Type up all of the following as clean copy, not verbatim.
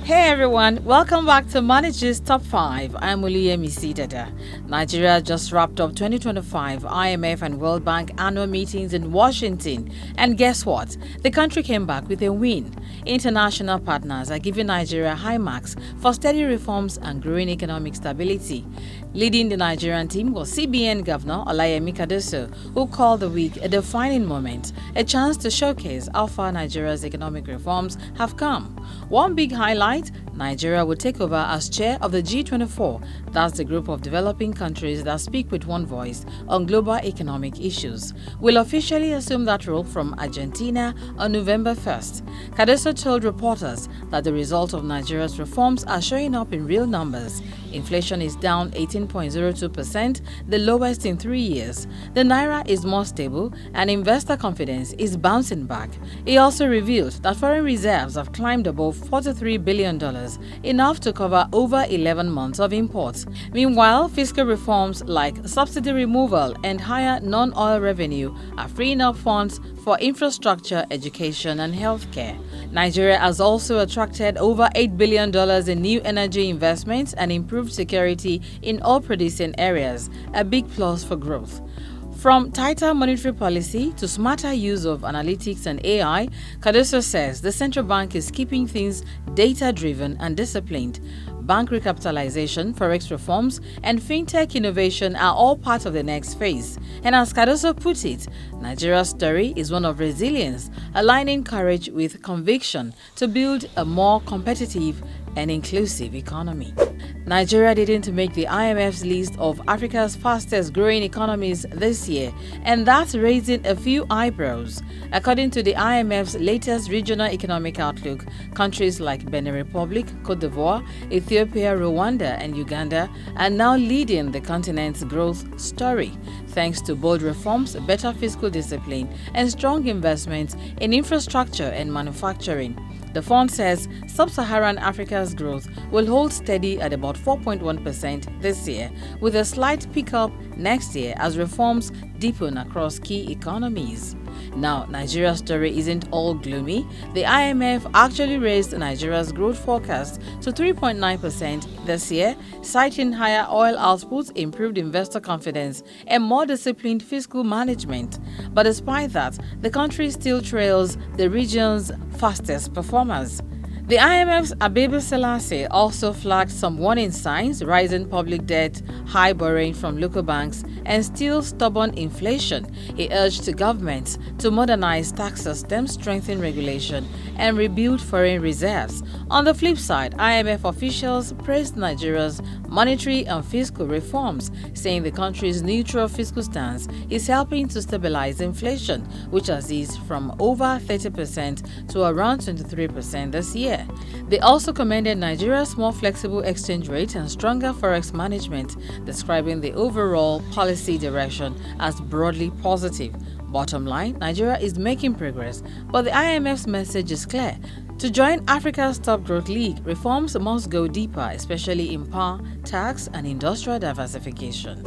Hey everyone, welcome back to Manager's Top 5. I'm Olayemi Cardoso. Nigeria just wrapped up 2025 IMF and World Bank annual meetings in Washington. And guess what? The country came back with a win. International partners are giving Nigeria high marks for steady reforms and growing economic stability. Leading the Nigerian team was CBN Governor Olayemi Cardoso, who called the week a defining moment, a chance to showcase how far Nigeria's economic reforms have come. One big highlight: Nigeria will take over as chair of the G24, that's the group of developing countries that speak with one voice on global economic issues. We'll officially assume that role from Argentina on November 1st. Cardoso told reporters that the result of Nigeria's reforms are showing up in real numbers. Inflation is down 18.02%, the lowest in 3 years. The naira is more stable and investor confidence is bouncing back. He also revealed that foreign reserves have climbed above $43 billion, enough to cover over 11 months of imports. Meanwhile, fiscal reforms like subsidy removal and higher non-oil revenue are freeing up funds for infrastructure, education, and healthcare. Nigeria has also attracted over $8 billion in new energy investments and improved security in oil-producing areas, a big plus for growth. From tighter monetary policy to smarter use of analytics and AI, Cardoso says the central bank is keeping things data-driven and disciplined. Bank recapitalization, forex reforms, and fintech innovation are all part of the next phase. And as Cardoso put it, Nigeria's story is one of resilience, aligning courage with conviction to build a more competitive and inclusive economy. Nigeria didn't make the IMF's list of Africa's fastest growing economies this year, and that's raising a few eyebrows. According to the IMF's latest regional economic outlook, countries like Benin Republic, Cote d'Ivoire, Ethiopia, Rwanda, and Uganda are now leading the continent's growth story, thanks to bold reforms, better fiscal discipline, and strong investments in infrastructure and manufacturing. The fund says sub-Saharan Africa's growth will hold steady at about 4.1% this year, with a slight pickup next year as reforms deepen across key economies. Now, Nigeria's story isn't all gloomy. The IMF actually raised Nigeria's growth forecast to 3.9% this year, citing higher oil output, improved investor confidence, and more disciplined fiscal management. But despite that, the country still trails the region's fastest performers. The IMF's Abebe Selassie also flagged some warning signs: rising public debt, high borrowing from local banks, and still stubborn inflation. He urged governments to modernize tax systems, strengthen regulation, and rebuild foreign reserves. On the flip side, IMF officials praised Nigeria's monetary and fiscal reforms, saying the country's neutral fiscal stance is helping to stabilize inflation, which has eased from over 30% to around 23% this year. They also commended Nigeria's more flexible exchange rate and stronger forex management, describing the overall policy direction as broadly positive. Bottom line, Nigeria is making progress, but the IMF's message is clear. To join Africa's top growth league, reforms must go deeper, especially in power, tax, and industrial diversification.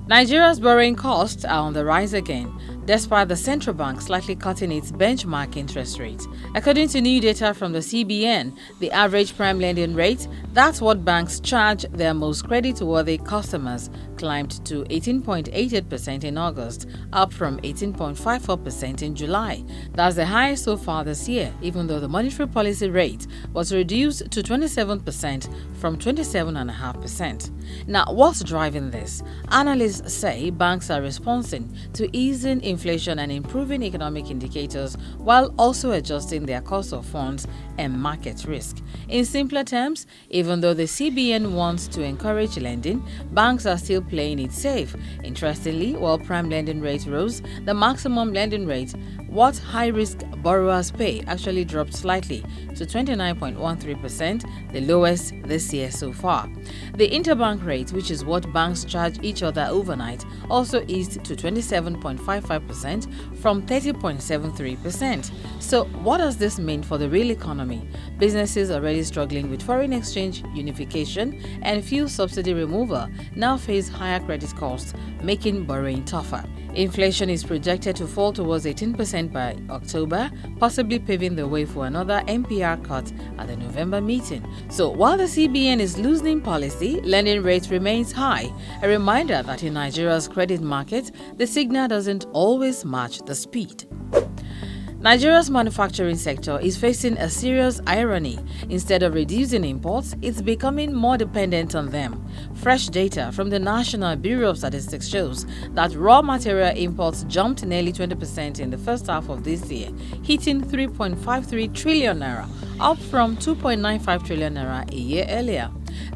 Nigeria's borrowing costs are on the rise again, despite the central bank slightly cutting its benchmark interest rate. According to new data from the CBN, the average prime lending rate, that's what banks charge their most credit-worthy customers, climbed to 18.88% in August, up from 18.54% in July. That's the highest so far this year, even though the monetary policy rate was reduced to 27% from 27.5%. Now, what's driving this? Analysts say banks are responding to easing inflation and improving economic indicators while also adjusting their cost of funds and market risk. In simpler terms, even though the CBN wants to encourage lending, banks are still playing it safe. Interestingly, while prime lending rate rose, the maximum lending rate, what high-risk borrowers pay, actually dropped slightly to 29.13%, the lowest this year so far. The interbank rate, which is what banks charge each other overnight, also eased to 27.55% from 30.73%. So what does this mean for the real economy? Businesses already struggling with foreign exchange unification and fuel subsidy removal now face higher credit costs, making borrowing tougher. Inflation is projected to fall towards 18% by October, possibly paving the way for another MPR cut at the November meeting. So while the CBN is loosening policy, lending rates remains high. A reminder that in Nigeria's credit market, the signal doesn't always match the speed. Nigeria's manufacturing sector is facing a serious irony. Instead of reducing imports, it's becoming more dependent on them. Fresh data from the National Bureau of Statistics shows that raw material imports jumped nearly 20% in the first half of this year, hitting 3.53 trillion naira, up from 2.95 trillion naira a year earlier.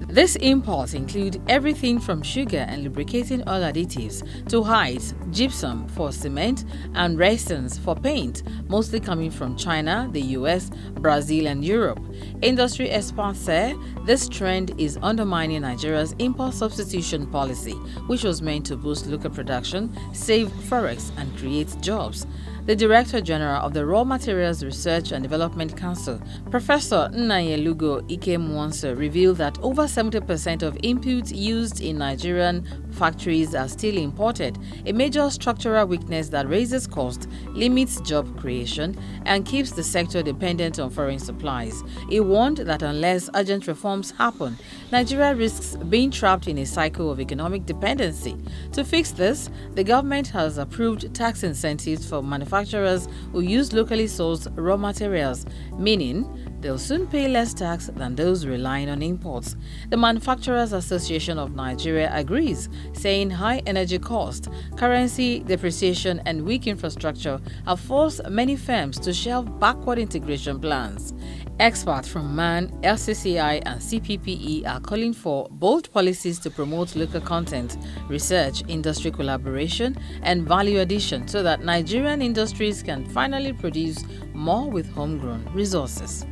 These imports include everything from sugar and lubricating oil additives to hides, gypsum for cement, and resins for paint, mostly coming from China, the US, Brazil, and Europe. Industry experts say this trend is undermining Nigeria's import substitution policy, which was meant to boost local production, save forex, and create jobs. The Director General of the Raw Materials Research and Development Council, Professor Nnayelugo Ikemwanso, revealed that over 70% of inputs used in Nigerian factories are still imported, a major structural weakness that raises cost, limits job creation, and keeps the sector dependent on foreign supplies. He warned that unless urgent reforms happen, Nigeria risks being trapped in a cycle of economic dependency. To fix this, the government has approved tax incentives for manufacturers who use locally sourced raw materials, meaning they'll soon pay less tax than those relying on imports. The Manufacturers Association of Nigeria agrees, saying high energy cost, currency depreciation, and weak infrastructure have forced many firms to shelve backward integration plans. Experts from MAN, LCCI, and CPPE are calling for bold policies to promote local content, research, industry collaboration, and value addition so that Nigerian industries can finally produce more with homegrown resources.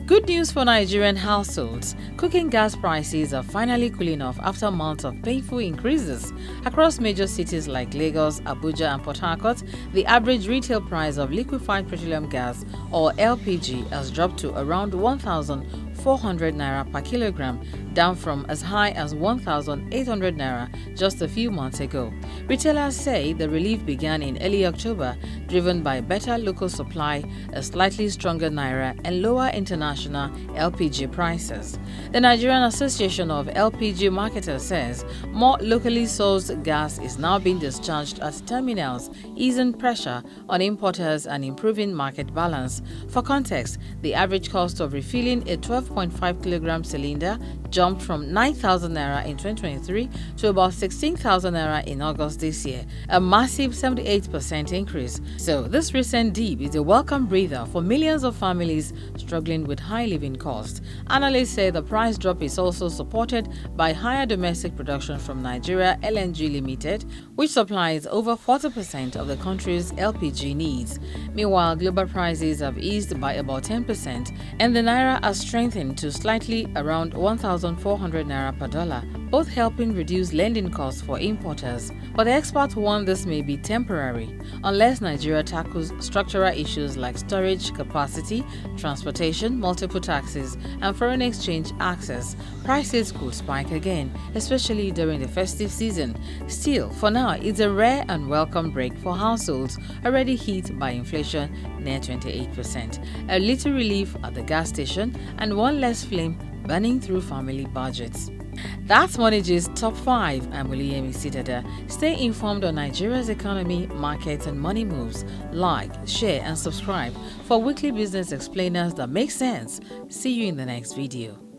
Good news for Nigerian households. Cooking gas prices are finally cooling off after months of painful increases. Across major cities like Lagos, Abuja, and Port Harcourt, the average retail price of liquefied petroleum gas, or LPG, has dropped to around 1,400 naira per kilogram, down from as high as 1,800 naira just a few months ago. Retailers say the relief began in early October, driven by better local supply, a slightly stronger naira, and lower international LPG prices. The Nigerian Association of LPG Marketers says more locally sourced gas is now being discharged at terminals, easing pressure on importers and improving market balance. For context, the average cost of refilling a 12.5 kilogram cylinder jumped from 9,000 naira in 2023 to about 16,000 naira in August this year, a massive 78% increase. So this recent dip is a welcome breather for millions of families struggling with high living costs. Analysts say the price drop is also supported by higher domestic production from Nigeria LNG Limited, which supplies over 40% of the country's LPG needs. Meanwhile, global prices have eased by about 10%, and the naira has strengthened to slightly around 1,400 naira per dollar, both helping reduce lending costs for importers. But the experts warn this may be temporary. Unless Nigeria tackles structural issues like storage capacity, transportation, multiple taxes, and foreign exchange access, prices could spike again, especially during the festive season. Still, for now, it's a rare and welcome break for households already hit by inflation near 28%. A little relief at the gas station and one less flame burning through family budgets. That's Money's Top 5. I'm Olayemi Cardoso. Stay informed on Nigeria's economy, markets, and money moves. Like, share, and subscribe for weekly business explainers that make sense. See you in the next video.